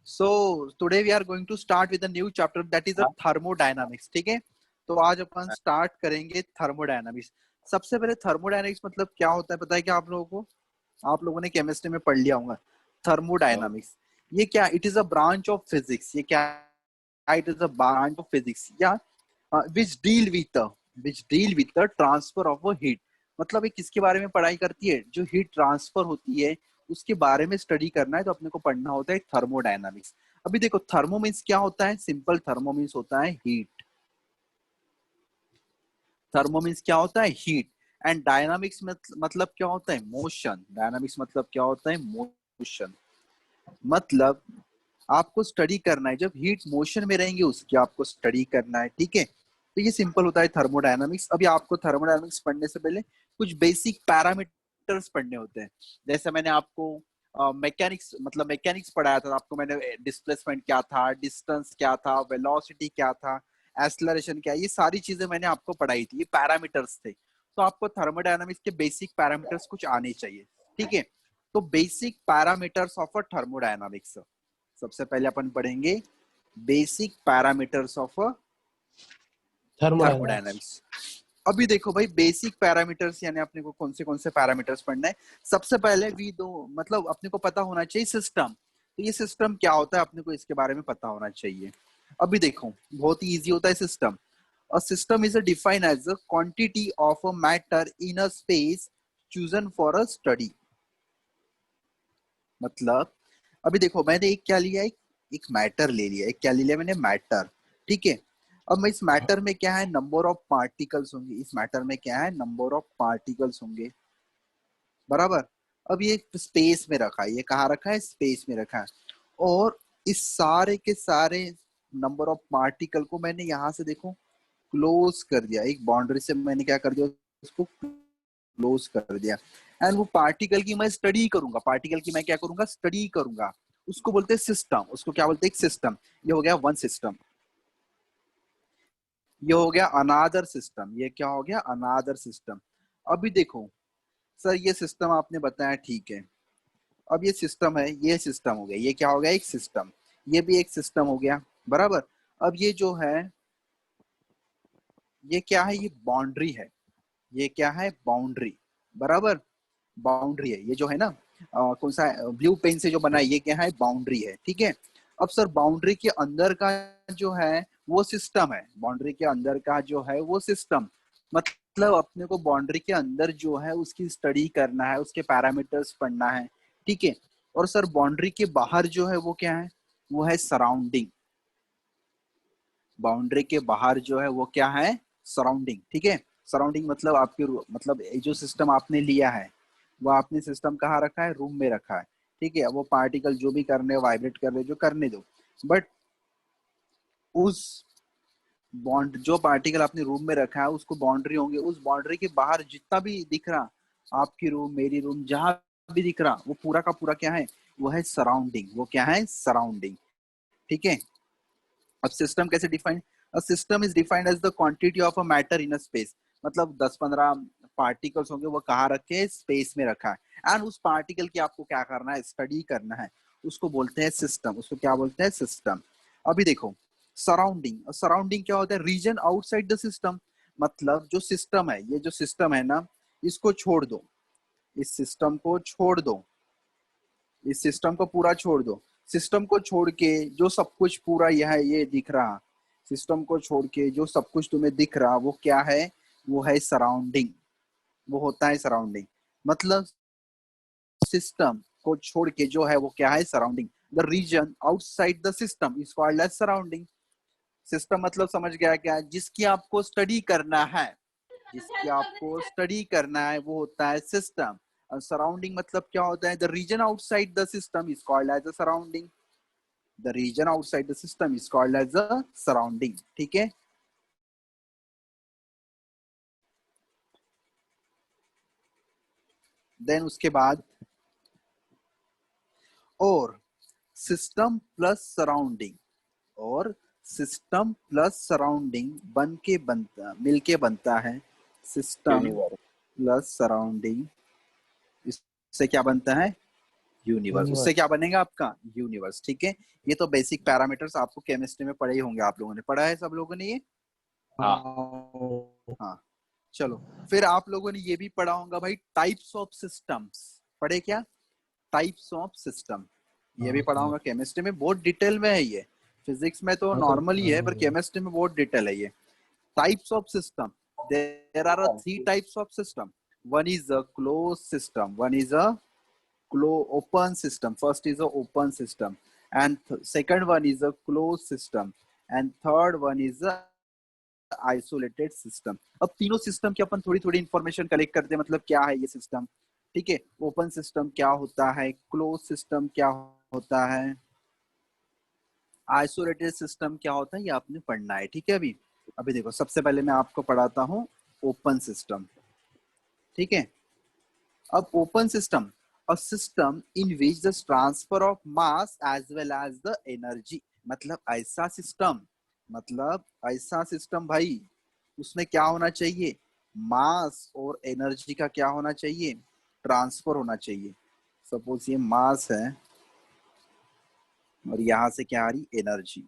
So today we are going to start with a new chapter that is a thermodynamics. ठीक है, तो आज अपन start करेंगे thermodynamics. सबसे पहले थर्मोडायनामिक्स मतलब क्या होता है पता है क्या आप लोगों को? आप लोगों ने केमिस्ट्री में पढ़ लिया होगा थर्मोडायनामिक्स। ये क्या? It is a branch of physics. ये क्या? It is a branch of physics या which deal with the transfer of a heat. मतलब ये किसके बारे में पढ़ाई करती है? जो हीट ट्रांसफर होती है उसके बारे में स्टडी करना है, तो अपने को पढ़ना होता है थर्मोडायनामिक्स। अभी देखो, थर्मो मीन्स क्या होता है? सिंपल थर्मो मीन्स होता है हीट। थर्मो मीन्स क्या होता है? हीट। एंड डायनामिक्स मतलब क्या होता है? मोशन। डायनामिक्स मतलब क्या होता है? मोशन। मतलब आपको स्टडी करना है, जब हीट मोशन में रहेंगे उसकी आपको स्टडी करना है। ठीक है, तो ये सिंपल होता है थर्मोडायनामिक्स। अभी आपको थर्मोडायनामिक्स पढ़ने से पहले कुछ बेसिक पैरामीटर्स पढ़ने होते हैं। जैसे मैंने आपको मैकेनिक्स मतलब मैकेनिक्स पढ़ाया था, आपको मैंने डिस्प्लेसमेंट क्या था, डिस्टेंस क्या था, वेलोसिटी क्या था, एक्सेलरेशन क्या, ये सारी चीजें मैंने आपको पढ़ाई थी। ये पैरामीटर्स थे। तो आपको थर्मोडायनामिक्स के बेसिक पैरामीटर्स कुछ आने चाहिए। ठीक है, तो basic parameters of a thermodynamics. सबसे पहले अपन पढ़ेंगे basic parameters of thermodynamics. Thermodynamics. अभी देखो भाई, बेसिक पैरामीटर्स यानी अपने को कौन से पैरामीटर्स पढ़ना है। सबसे पहले वी दो मतलब अपने को पता होना चाहिए सिस्टम। तो ये सिस्टम क्या होता है अपने को इसके बारे में पता होना चाहिए। अभी देखो, बहुत ही इजी होता है system. A system is defined as a quantity of a matter in a space chosen for a study। मतलब अभी देखो, मैंने एक क्या लिया, एक मैटर ले लिया। एक क्या ले लिया मैंने? मैटर। ठीक है, अब मैं इस मैटर में क्या है? नंबर ऑफ पार्टिकल्स होंगे। इस मैटर में क्या है? नंबर ऑफ पार्टिकल्स होंगे, बराबर। अब ये स्पेस में रखा है। ये कहाँ रखा है? स्पेस में रखा है। और इस सारे के सारे नंबर ऑफ पार्टिकल को मैंने यहाँ से देखो क्लोज कर दिया। एक बाउंड्री से मैंने क्या कर दिया? उसको क्लोज कर दिया। एंड वो पार्टिकल की मैं स्टडी करूंगा। पार्टिकल की मैं क्या करूंगा? स्टडी करूंगा। उसको बोलते हैं सिस्टम। उसको क्या बोलते हैं? एक सिस्टम। ये हो गया वन सिस्टम। ये हो गया अनादर सिस्टम। ये क्या हो गया? अनादर सिस्टम। अभी देखो सर, ये सिस्टम आपने बताया, ठीक है। अब ये सिस्टम है, ये सिस्टम हो गया। ये क्या हो गया? एक सिस्टम। ये भी एक सिस्टम हो गया, बराबर। अब ये जो है, ये क्या है? ये बाउंड्री है। ये क्या है? बाउंड्री, बराबर। बाउंड्री है ये जो है ना, कौन सा ब्लू पेन से जो बना है, ये क्या है? बाउंड्री है। ठीक है, अब सर बाउंड्री के अंदर का जो है वो सिस्टम है। बाउंड्री के अंदर का जो है वो सिस्टम। मतलब अपने को बाउंड्री के अंदर जो है उसकी स्टडी करना है, उसके पैरामीटर्स पढ़ना है। ठीक है, और सर बाउंड्री के बाहर जो है वो क्या है? वो है सराउंडिंग। बाउंड्री के बाहर जो है वो क्या है? सराउंडिंग। ठीक है, सराउंडिंग मतलब आपके मतलब जो सिस्टम आपने लिया है वो आपने सिस्टम कहाँ रखा है? रूम में रखा है। ठीक है, वो पार्टिकल जो भी करने वाइब्रेट कर रहे जो करने दो, बट उस बॉन्ड जो पार्टिकल आपने रूम में रखा है उसको बाउंड्री होंगे। उस बाउंड्री के बाहर जितना भी दिख रहा, आपकी रूम, मेरी रूम, जहां भी दिख रहा, वो पूरा का पूरा क्या है? वो है सराउंडिंग। वो क्या है? सराउंडिंग। ठीक है, अब सिस्टम कैसे define? A system is defined as the quantity of a matter in a space. मतलब 10-15 पार्टिकल्स होंगे, वो कहाँ रखे? स्पेस में रखा है। एंड उस पार्टिकल की आपको क्या करना है? स्टडी करना है। उसको बोलते हैं सिस्टम। उसको क्या बोलते हैं? सिस्टम। अभी देखो, सराउंडिंग। सराउंडिंग क्या होता है? Region outside the system. मतलब जो सिस्टम है, ये जो सिस्टम है ना, इसको छोड़ दो। इस सिस्टम को छोड़ दो। इस सिस्टम को पूरा छोड़ दो। सिस्टम को छोड़ के जो सब कुछ पूरा यह है, ये दिख रहा, सिस्टम को छोड़ के जो सब कुछ तुम्हें दिख रहा वो क्या है? वो है सराउंडिंग। वो होता है सराउंडिंग। मतलब सिस्टम को छोड़ के जो है वो क्या है? Surrounding. The region outside the system is called as surrounding. System मतलब समझ गया क्या? जिसकी आपको स्टडी करना है, जिसकी आपको स्टडी करना है वो होता है सिस्टम। और सराउंडिंग मतलब क्या होता है? The region outside the system is called as a surrounding. The region outside the system is called as a surrounding। ठीक है, देन उसके बाद और सिस्टम प्लस सराउंडिंग, और सिस्टम प्लस सराउंडिंग बन के बनता, मिलके बनता है सिस्टम प्लस सराउंडिंग। इससे क्या बनता है? यूनिवर्स। उससे क्या बनेगा आपका यूनिवर्स। ठीक है, ये तो बेसिक पैरामीटर्स आपको केमिस्ट्री में पढ़े ही होंगे, आप लोगों ने पढ़ा है सब लोगों ने ये। हाँ हाँ चलो, फिर आप लोगों ने ये भी पढ़ा होगा भाई, टाइप्स ऑफ सिस्टम्स। पढ़े क्या, टाइप्स ऑफ सिस्टम, ये भी पढ़ा होगा केमिस्ट्री में, बहुत डिटेल में है ये। फिजिक्स में तो नॉर्मल ही है, पर केमिस्ट्री में बहुत डिटेल है ये। Types of system, there are three types of system. one is a closed system, one is a open system. First is a open system, and second one is a closed system, and third one is a isolated system. अब तीनों system की अपन थोड़ी थोड़ी information collect करते हैं, मतलब क्या है ये सिस्टम। ठीक है, ओपन सिस्टम क्या होता है, क्लोज सिस्टम क्या होता है, आइसोलेटेड सिस्टम क्या होता है, ये आपने पढ़ना है। ठीक है, अभी अभी देखो, सबसे पहले मैं आपको पढ़ाता हूँ ओपन सिस्टम। ठीक है, अब open system, a system in which the transfer of mass as well as the energy। मतलब ऐसा सिस्टम, मतलब ऐसा सिस्टम भाई, उसमें क्या होना चाहिए, मास और एनर्जी का क्या होना चाहिए, ट्रांसफर होना चाहिए। सपोज ये मास है और यहां से क्या आ रही, एनर्जी।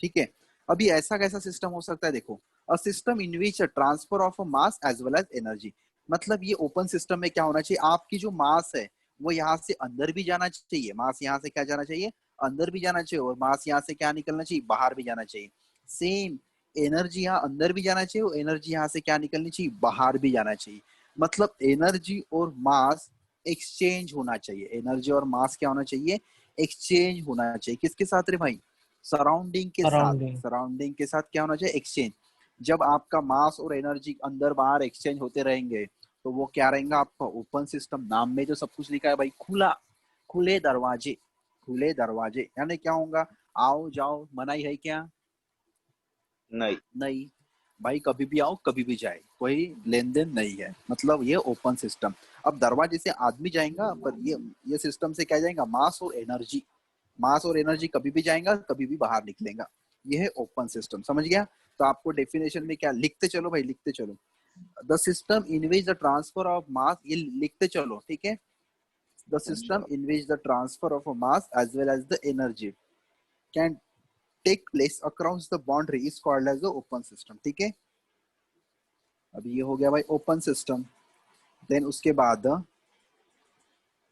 ठीक है, अभी ऐसा कैसा सिस्टम हो सकता है, देखो, a system in which a transfer of a mass as well as energy. मतलब ये ओपन सिस्टम में क्या होना चाहिए, आपकी जो मास है वो यहाँ से अंदर भी जाना चाहिए, मास यहाँ से क्या जाना चाहिए, अंदर भी जाना चाहिए, और मास यहाँ से क्या निकलना चाहिए, बाहर भी जाना चाहिए। सेम एनर्जी यहाँ अंदर भी जाना चाहिए, और एनर्जी यहाँ से क्या निकलनी चाहिए, बाहर भी जाना चाहिए। मतलब एनर्जी और मास एक्सचेंज होना चाहिए, एनर्जी और मास क्या होना चाहिए, एक्सचेंज होना चाहिए। किसके साथ रे भाई, सराउंडिंग के साथ। सराउंडिंग के साथ क्या होना चाहिए, एक्सचेंज। जब आपका मास और एनर्जी अंदर बाहर एक्सचेंज होते रहेंगे तो वो क्या रहेगा आपका ओपन सिस्टम। नाम में जो सब कुछ लिखा है भाई, खुला, खुले दरवाजे, खुले दरवाजे, यानी क्या होगा, आओ जाओ, मनाही है क्या, नहीं नहीं भाई, कभी भी आओ कभी भी जाए, कोई लेन देन नहीं है, मतलब ये ओपन सिस्टम। अब दरवाजे से आदमी जाएगा, पर ये सिस्टम से क्या जाएगा, मास और एनर्जी, मास और एनर्जी कभी भी जाएगा कभी भी बाहर निकलेगा। ये है ओपन सिस्टम, समझ गया। तो आपको डेफिनेशन में क्या लिखते चलो भाई, लिखते चलो, the system in which the transfer of mass, ये लिखते चलो। ठीक है, the system in which the transfer of mass as well as the energy can take place across the boundary is called as the open system. ठीक है, अभी ये हो गया भाई ओपन सिस्टम। देन उसके बाद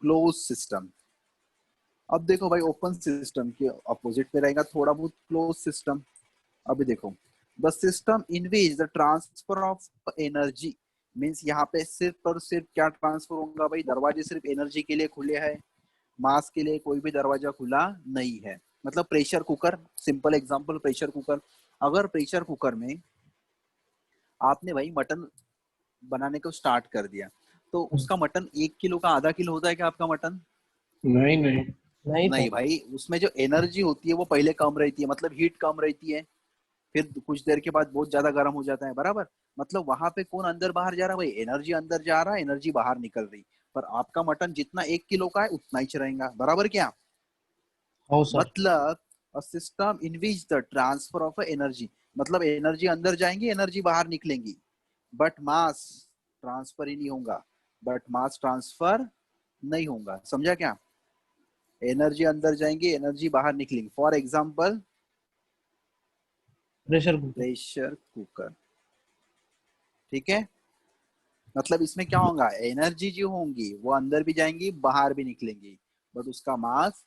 क्लोज सिस्टम। अब देखो भाई, ओपन सिस्टम के अपोजिट में रहेगा थोड़ा बहुत क्लोज सिस्टम। अभी देखो, the system in which the transfer of energy, means यहाँ पे सिर्फ और सिर्फ क्या ट्रांसफर होगा भाई, दरवाजे सिर्फ एनर्जी के लिए खुले हैं, मास के लिए कोई भी दरवाजा खुला नहीं है। मतलब pressure cooker, simple example, pressure cooker. अगर प्रेशर कुकर में आपने भाई मटन बनाने को स्टार्ट कर दिया, तो उसका मटन 1 किलो का आधा किलो होता है क्या आपका मटन, नहीं नहीं नहीं भाई, उसमें जो एनर्जी होती है वो पहले कम रहती है, मतलब हीट कम रहती है, फिर कुछ देर के बाद बहुत ज्यादा गर्म हो जाता है, बराबर। मतलब वहां पे कौन अंदर बाहर जा रहा है भाई, एनर्जी अंदर जा रहा है, एनर्जी बाहर निकल रही। पर आपका मटन जितना 1 किलो का है उतना ही रहेगा, बराबर क्या। मतलब अ system in which the transfer of energy, मतलब एनर्जी अंदर जाएंगी, एनर्जी बाहर निकलेंगी, बट मास ट्रांसफर ही नहीं होगा, बट मास ट्रांसफर नहीं होगा, समझा क्या। एनर्जी अंदर जाएंगी, एनर्जी बाहर निकलेंगी। For example pressure cooker. ठीक है, मतलब इसमें क्या होगा, एनर्जी जो होंगी वो अंदर भी जाएंगी बाहर भी निकलेंगी, बट उसका मास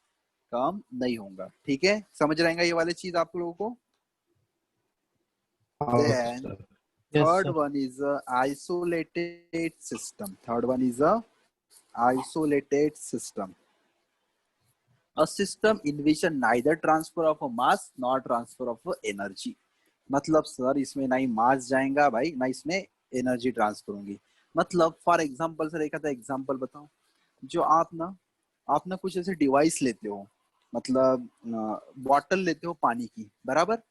कम नहीं होगा। ठीक है, समझ रहेगा ये वाली चीज आप लोगों को। Then third one is isolated system, third one is isolated system, a system in which neither transfer of a mass nor transfer of energy। मतलब सर इसमें ना ही मास जाएगा भाई, ना इसमें एनर्जी ट्रांसफर होगी। मतलब फॉर एग्जांपल सर, एक आधा एग्जांपल बताओ, जो आप ना कुछ ऐसे डिवाइस लेते हो, मतलब बॉटल लेते हो पानी की, बराबर,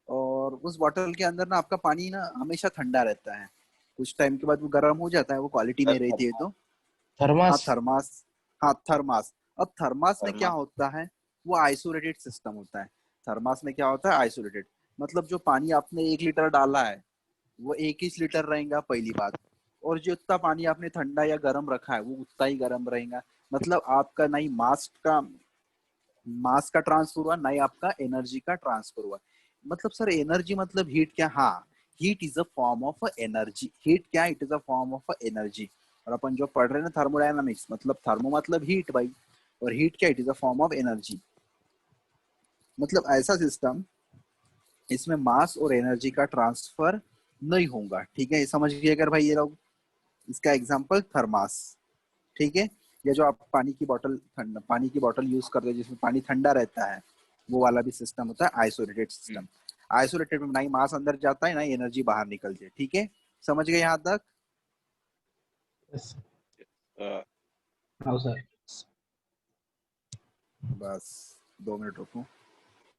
और उस बॉटल के अंदर ना आपका पानी ना हमेशा ठंडा रहता है, कुछ टाइम के बाद वो गर्म हो जाता है, वो क्वालिटी नहीं रहती है, तो हाँ थर्मास, हाँ थर्मास। अब थर्मास में क्या होता है, वो आइसोलेटेड सिस्टम होता है। थर्मास में क्या होता है, आइसोलेटेड, मतलब जो पानी आपने 1 लीटर डाला है वो 21 लीटर रहेगा, पहली बात। और जितना पानी आपने ठंडा या गर्म रखा है वो उतना ही गर्म रहेगा। मतलब आपका नहीं मास का ट्रांसफर हुआ, ना ही आपका एनर्जी का ट्रांसफर हुआ। मतलब सर एनर्जी मतलब हीट क्या? हाँ, heat is a form of energy. Heat क्या? It is a form of energy. और अपन जो पढ़ रहे हैं ना थर्मोडायनामिक्स, मतलब थर्मो मतलब हीट भाई, और हीट क्या? It is a form of energy. मतलब ऐसा सिस्टम इसमें मास और एनर्जी का ट्रांसफर नहीं होगा। ठीक है, समझ गए अगर भाई ये लोग? इसका एग्जांपल थर्मास। ठीक है, ये जो आप पानी की बोतल यूज करते हैं जिसमें पानी ठंडा रहता है, वो वाला भी सिस्टम होता है आइसोलेटेड सिस्टम। आइसोलेटेड में ना ही मास अंदर जाता है ना ही एनर्जी बाहर निकलती है। ठीक है, समझ गए यहाँ तक? यस। uh, हाँ सर। बस 2 मिनट रुको।